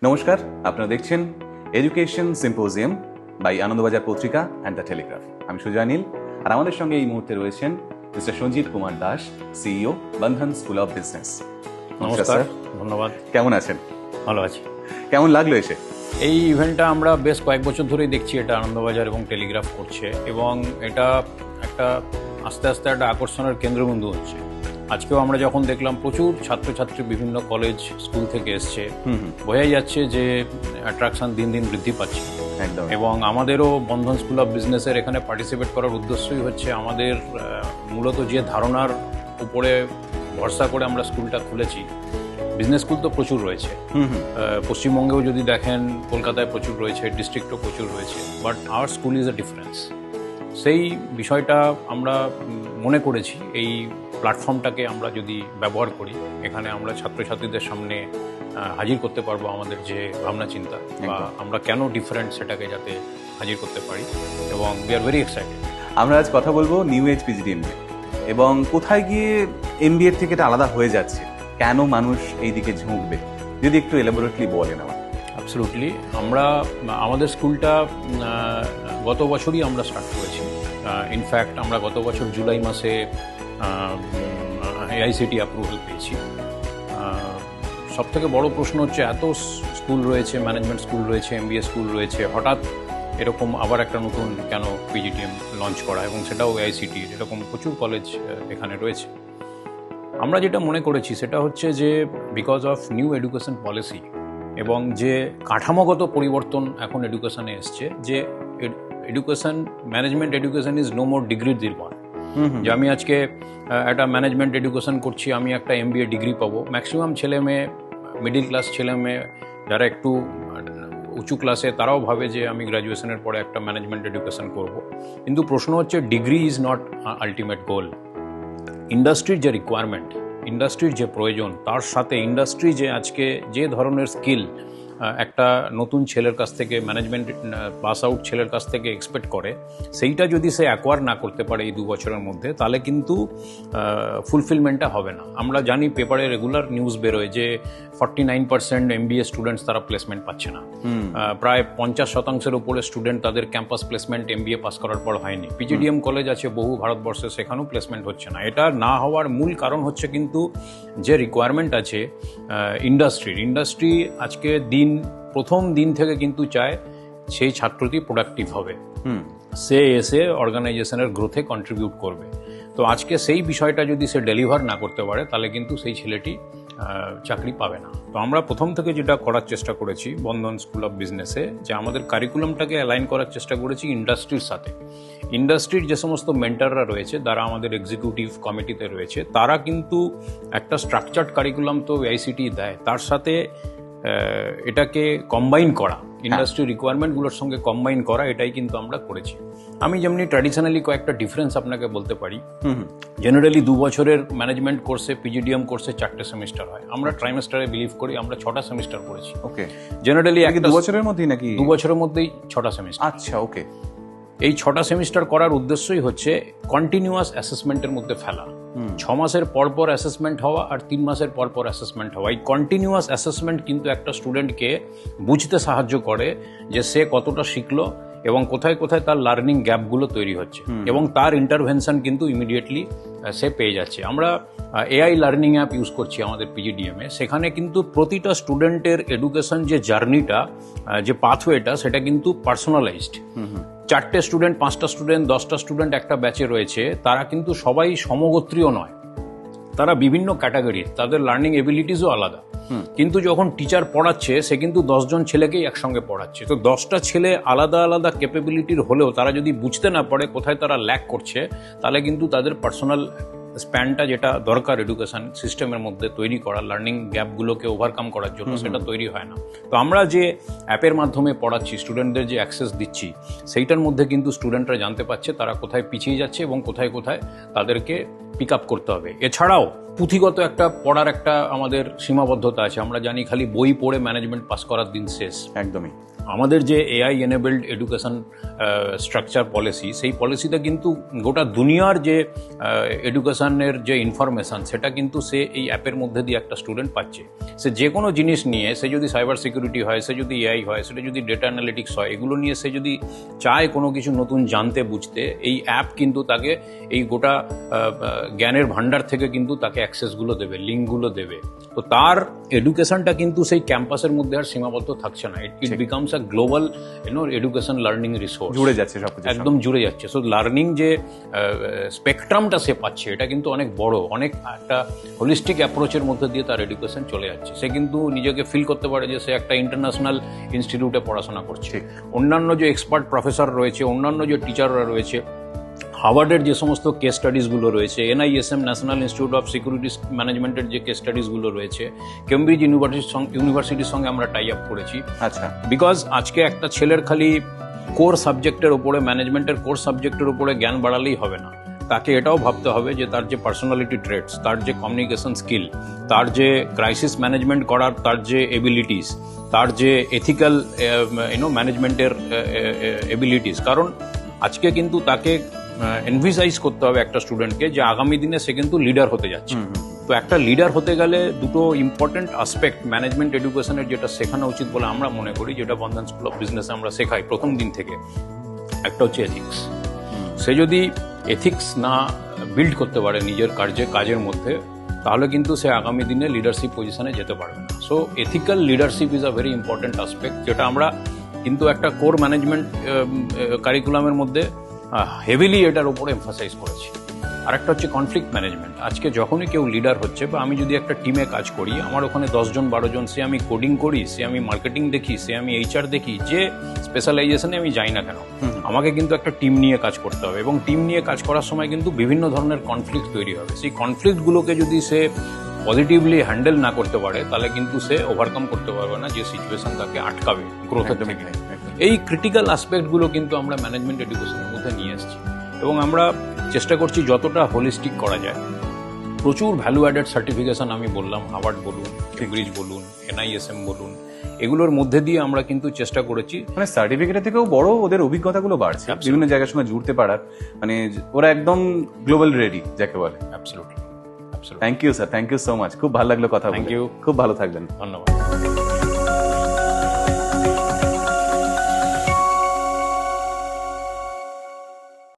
নমস্কার, আপনারা দেখছেন এডুকেশন সিম্পোজিয়াম বাই আনন্দবাজার পত্রিকা অ্যান্ড দ্য টেলিগ্রাফ। আমি সুজয় নীল, আর আমাদের সঙ্গে এই মুহূর্তে রয়েছেন mister Sanjit Kumar Das, CEO, Bandhan school of business. নমস্কার, ধন্যবাদ। কেমন আছেন? ভালো আছি। কেমন লাগলো এসে? এই ইভেন্টটা আমরা বেশ কয়েক বছর ধরেই দেখছি, এটা আনন্দবাজার এবং টেলিগ্রাফ করছে, এবং এটা একটা আস্তে আস্তে একটা আকর্ষণের কেন্দ্রবিন্দু হচ্ছে। আজকেও আমরা যখন দেখলাম প্রচুর ছাত্রছাত্রী বিভিন্ন কলেজ স্কুল থেকে এসছে, বোঝাই যাচ্ছে যে অ্যাট্রাকশন দিন দিন বৃদ্ধি পাচ্ছে। একদম। এবং আমাদেরও বন্ধন স্কুল অফ বিজনেসের এখানে পার্টিসিপেট করার উদ্দেশ্যই হচ্ছে আমাদের মূলত যে ধারণার উপরে ভরসা করে আমরা স্কুলটা খুলেছি। বিজনেস স্কুল তো প্রচুর রয়েছে, পশ্চিমবঙ্গেও যদি দেখেন কলকাতায় প্রচুর রয়েছে, ডিস্ট্রিক্টও প্রচুর রয়েছে, but our school is a difference. সেই বিষয়টা আমরা মনে করেছি এই প্ল্যাটফর্মটাকে আমরা যদি ব্যবহার করি, এখানে আমরা ছাত্রছাত্রীদের সামনে হাজির করতে পারবো আমাদের যে ভাবনা চিন্তা, বা আমরা কেন ডিফারেন্ট সেটাকে যাতে হাজির করতে পারি, এবং উই আর ভেরি এক্সাইটেড। আমরা আজ কথা বলবো নিউ এজ পিজিডিএমবিএ এবং কোথায় গিয়ে এমবিএর থেকে এটা আলাদা হয়ে যাচ্ছে, কেন মানুষ এই দিকে ঝুঁকবে, যদি একটু এলাবোরেটলি বলেন আমার। অ্যাবসলিউটলি। আমাদের স্কুলটা গত বছরই আমরা স্টার্ট করেছি। ইনফ্যাক্ট আমরা গত বছর জুলাই মাসে এআইসিটি অ্যাপ্রুভাল পেয়েছি। সবথেকে বড় প্রশ্ন হচ্ছে, এত স্কুল রয়েছে, ম্যানেজমেন্ট স্কুল রয়েছে, এমবিএ স্কুল রয়েছে, হঠাৎ এরকম আবার একটা নতুন কেন পিজিটিএম লঞ্চ করা, এবং সেটাও এআইসিটি, এরকম প্রচুর কলেজ এখানে রয়েছে। আমরা যেটা মনে করেছি সেটা হচ্ছে যে because of new education policy এবং যে কাঠামোগত পরিবর্তন এখন এডুকেশনে এসছে, যে education, management education is no more degree নির্ভর। যে আমি আজকে একটা ম্যানেজমেন্ট এডুকেশন করছি, আমি একটা এমবিএ ডিগ্রি পাবো। ম্যাক্সিমাম ছেলে মেয়ে, মিডিল ক্লাস ছেলে মেয়ে যারা একটু উঁচু ক্লাসে, তারাও ভাবে যে আমি গ্র্যাজুয়েশনের পরে একটা ম্যানেজমেন্ট এডুকেশন করব। কিন্তু প্রশ্ন হচ্ছে, degree is not ultimate goal. ইন্ডাস্ট্রির যে রিকোয়ারমেন্ট, ইন্ডাস্ট্রির যে প্রয়োজন, তার সাথে ইন্ডাস্ট্রি যে আজকে যে ধরনের স্কিল একটা নতুন ছেলের কাছ থেকে, ম্যানেজমেন্ট পাস আউট ছেলের কাছ থেকে এক্সপেক্ট করে, সেইটা যদি সে অ্যাকোয়ার না করতে পারে এই 2 বছরের মধ্যে, তাহলে কিন্তু ফুলফিলমেন্টটা হবে না। আমরা জানি, পেপারে রেগুলার নিউজ বেরোয় যে 49% এমবিএ স্টুডেন্টস তারা প্লেসমেন্ট পাচ্ছে না। প্রায় 50% উপরে স্টুডেন্ট তাদের ক্যাম্পাস প্লেসমেন্ট এমবিএ পাস করার পর হয়নি। পিজিডিএম কলেজ আছে বহু ভারতবর্ষে, সেখানেও প্লেসমেন্ট হচ্ছে না। এটা না হওয়ার মূল কারণ হচ্ছে কিন্তু যে রিকোয়ারমেন্ট আছে ইন্ডাস্ট্রি আজকে প্রথম দিন থেকে কিন্তু চায় সেই ছাত্রটি প্রোডাক্টিভ হবে, সে এসে অর্গানাইজেশনের গ্রোথে কন্ট্রিবিউট করবে। তো আজকে সেই বিষয়টা যদি সে ডেলিভার না করতে পারে, তাহলে কিন্তু সেই ছেলেটি চাকরি পাবে না। তো আমরা প্রথম থেকে যেটা করার চেষ্টা করেছি বন্ধন স্কুল অফ বিজনেসে, যে আমাদের কারিকুলামটাকে অ্যালাইন করার চেষ্টা করেছি ইন্ডাস্ট্রির সাথে। ইন্ডাস্ট্রির যে সমস্ত মেন্টাররা রয়েছে, যারা আমাদের এক্সিকিউটিভ কমিটিতে রয়েছে, তারা কিন্তু একটা স্ট্রাকচার্ড কারিকুলাম তো আইসিটি দেয়, তার সাথে এটাকে কম্বাইন করা, ইন্ডাস্ট্রি রিকোয়ারমেন্টগুলোর সঙ্গে কম্বাইন করা, এটাই কিন্তু আমরা করেছি। আমি যেমনি ট্র্যাডিশনালি কয়েকটা ডিফারেন্স আপনাকে বলতে পারি। জেনারেলি 2 বছরের ম্যানেজমেন্ট কোর্সে, পিজিডিএম কোর্সে 4টে সেমিস্টার হয়। আমরা ট্রাইমেস্টারে বিলিভ করি, আমরা 6টা সেমিস্টার করেছি। ওকে। জেনারেলি 2 বছরের মধ্যেই নাকি? 2 বছরের মধ্যেই 6টা সেমিস্টার। আচ্ছা, ওকে। এই 6টা সেমিস্টার করার উদ্দেশ্যই হচ্ছে কন্টিনিউয়াস অ্যাসেসমেন্টের মধ্যে ফেলা। 6 মাসের পর অ্যাসেসমেন্ট হওয়া আর 3 মাসের পর অ্যাসেসমেন্ট হওয়া। এই কন্টিনিউয়াস অ্যাসেসমেন্ট কিন্তু একটা স্টুডেন্টকে বুঝতে সাহায্য করে যে সে কতটা শিখলো এবং কোথায় কোথায় তার লার্নিং গ্যাপগুলো তৈরি হচ্ছে, এবং তার ইন্টারভেনশন কিন্তু ইমিডিয়েটলি সে পেয়ে যাচ্ছে। আমরা এআই লার্নিং অ্যাপ ইউজ করছি আমাদের পিজিডিএমে। সেখানে কিন্তু প্রতিটা স্টুডেন্টের এডুকেশন যে জার্নিটা, যে পাথওয়েটা, সেটা কিন্তু পার্সোনালাইজড। 4টে স্টুডেন্ট, 5টা স্টুডেন্ট, 10টা স্টুডেন্ট একটা ব্যাচে রয়েছে, তারা কিন্তু সবাই সমগোত্রীয় নয়, তারা বিভিন্ন ক্যাটাগরির, তাদের লার্নিং এবিলিটিসও আলাদা। কিন্তু যখন টিচার পড়াচ্ছে, সে কিন্তু 10 জন ছেলেকেই একসঙ্গে পড়াচ্ছে। তো 10টা ছেলে আলাদা আলাদা ক্যাপাবিলিটির হলেও তারা যদি বুঝতে না পারে কোথায় তারা ল্যাক করছে, তাহলে কিন্তু তাদের পার্সোনাল স্প্যানটা যেটা দরকার এডুকেশন সিস্টেমের মধ্যে তৈরি করা, লার্নিং গ্যাপগুলোকে ওভারকাম করার জন্য, সেটা তৈরি হয় না। তো আমরা যে অ্যাপের মাধ্যমে পড়াচ্ছি, স্টুডেন্টদের যে অ্যাক্সেস দিচ্ছি, সেইটার মধ্যে কিন্তু স্টুডেন্টরা জানতে পারছে তারা কোথায় পিছিয়ে যাচ্ছে এবং কোথায় কোথায় তাদেরকে পিক আপ করতে হবে। এছাড়াও পুঁথিগত একটা পড়ার একটা আমাদের সীমাবদ্ধতা আছে। আমরা জানি খালি বই পড়ে ম্যানেজমেন্ট পাস করার দিন শেষ। একদমই। আমাদের যে AI enabled education structure policy, সেই পলিসিতে কিন্তু গোটা দুনিয়ার যে এডুকেশনের যে ইনফরমেশান সেটা কিন্তু সে এই অ্যাপের মধ্যে দিয়ে একটা স্টুডেন্ট পাচ্ছে। সে যে কোনো জিনিস নিয়ে, সে যদি সাইবার সিকিউরিটি হয়, সে যদি এআই হয়, সেটা যদি ডেটা অ্যানালিটিক্স হয়, এগুলো নিয়ে সে যদি চায় কোনো কিছু নতুন জানতে বুঝতে, এই অ্যাপ কিন্তু তাকে এই গোটা জ্ঞানের ভাণ্ডার থেকে কিন্তু তাকে অ্যাক্সেসগুলো দেবে, লিঙ্কগুলো দেবে। তো তার এডুকেশনটা কিন্তু সেই ক্যাম্পাসের মধ্যে আর সীমাবদ্ধ থাকছে না। It becomes a global education learning resource. জুড়ে যাচ্ছে সবকিছু, একদম জুড়ে যাচ্ছে। সো লার্নিং যে স্পেকট্রামটা সে পাচ্ছে, এটা কিন্তু অনেক বড়, অনেক একটা হোলিস্টিক অ্যাপ্রোচের মধ্যে দিয়ে তার এডুকেশন চলে যাচ্ছে। সে কিন্তু নিজেকে ফিল করতে পারে যে সে একটা ইন্টারন্যাশনাল ইনস্টিটিউটে পড়াশোনা করছে। অন্যান্য যে এক্সপার্ট প্রফেসর রয়েছে, অন্যান্য যে টিচাররা রয়েছে, হার্ভার্ডের যে সমস্ত কেস স্টাডিজগুলো রয়েছে, NISM national institute of security ম্যানেজমেন্টের যে কেস স্টাডিজগুলো রয়েছে, কেমব্রিজ ইউনিভার্সিটির সঙ্গে আমরা টাই আপ করেছি। আচ্ছা। বিকজ আজকে একটা ছেলের খালি কোর সাবজেক্টের উপরে, ম্যানেজমেন্টের কোর সাবজেক্টের উপরে জ্ঞান বাড়ালেই হবে না। তাকে এটাও ভাবতে হবে যে তার যে পার্সোনালিটি ট্রেটস, তার যে কমিউনিকেশন স্কিল, তার যে ক্রাইসিস ম্যানেজমেন্ট করার তার যে এবিলিটিস, তার যে এথিক্যাল ম্যানেজমেন্টের এবিলিটিস। কারণ আজকে কিন্তু তাকে এনভিসাইজ করতে হবে একটা স্টুডেন্টকে যে আগামী দিনে সে কিন্তু লিডার হতে যাচ্ছে। তো একটা লিডার হতে গেলে দুটো ইম্পর্টেন্ট আসপেক্ট ম্যানেজমেন্ট এডুকেশনের যেটা শেখানো উচিত বলে আমরা মনে করি, যেটা বন্ধন স্কুল অফ বিজনেসে আমরা শেখাই প্রথম দিন থেকে, একটা হচ্ছে এথিক্স। সে যদি এথিক্স না বিল্ড করতে পারে নিজের কাজের মধ্যে, তাহলে কিন্তু সে আগামী দিনে লিডারশিপ পজিশনে যেতে পারবে না। So ethical leadership is a very important aspect, যেটা আমরা কিন্তু একটা কোর ম্যানেজমেন্ট কারিকুলামের মধ্যে হেভিলি এটার উপরে এমফাসাইজ করেছি। আরেকটা হচ্ছে কনফ্লিক্ট ম্যানেজমেন্ট। আজকে যখনই কেউ লিডার হচ্ছে, বা আমি যদি একটা টিমে কাজ করি, আমার ওখানে 10 জন 12 জন, সে আমি কোডিং করি, সে আমি মার্কেটিং দেখি, সে আমি এইচআর দেখি, যে স্পেশালাইজেশনে আমি যাই না কেন, আমাকে কিন্তু একটা টিম নিয়ে কাজ করতে হবে। এবং টিম নিয়ে কাজ করার সময় কিন্তু বিভিন্ন ধরনের কনফ্লিক্ট তৈরি হবে। সেই কনফ্লিক্টগুলোকে যদি সে পজিটিভলি হ্যান্ডেল না করতে পারে, তাহলে কিন্তু সে ওভারকাম করতে পারবে না যে সিচুয়েশন তাকে আটকাবে গ্রোথের থেকে। এই ক্রিটিক্যাল আসপেক্টগুলো কিন্তু আমরা ম্যানেজমেন্ট এডুকেশনের মধ্যে নিয়ে এসেছি, এবং আমরা চেষ্টা করছি যতটা হোলিস্টিক করা যায়। প্রচুর ভ্যালু অ্যাডেড সার্টিফিকেশন আমি বললাম, হার্ভার্ড বলুন, কেমব্রিজ বলুন, এনআইএসএম বলুন, এগুলোর মধ্যে দিয়ে আমরা কিন্তু চেষ্টা করেছি, মানে সার্টিফিকেটের থেকেও বড় ওদের অভিজ্ঞতাগুলো বাড়ছে, বিভিন্ন জায়গার সঙ্গে জুড়তে পারার, মানে ওরা একদম গ্লোবাল রেডি যাকে বলে। Absolutely. Thank you sir, thank you so much. খুব ভালো লাগলো কথা বলে। Thank you. খুব ভালো থাকবেন। ধন্যবাদ।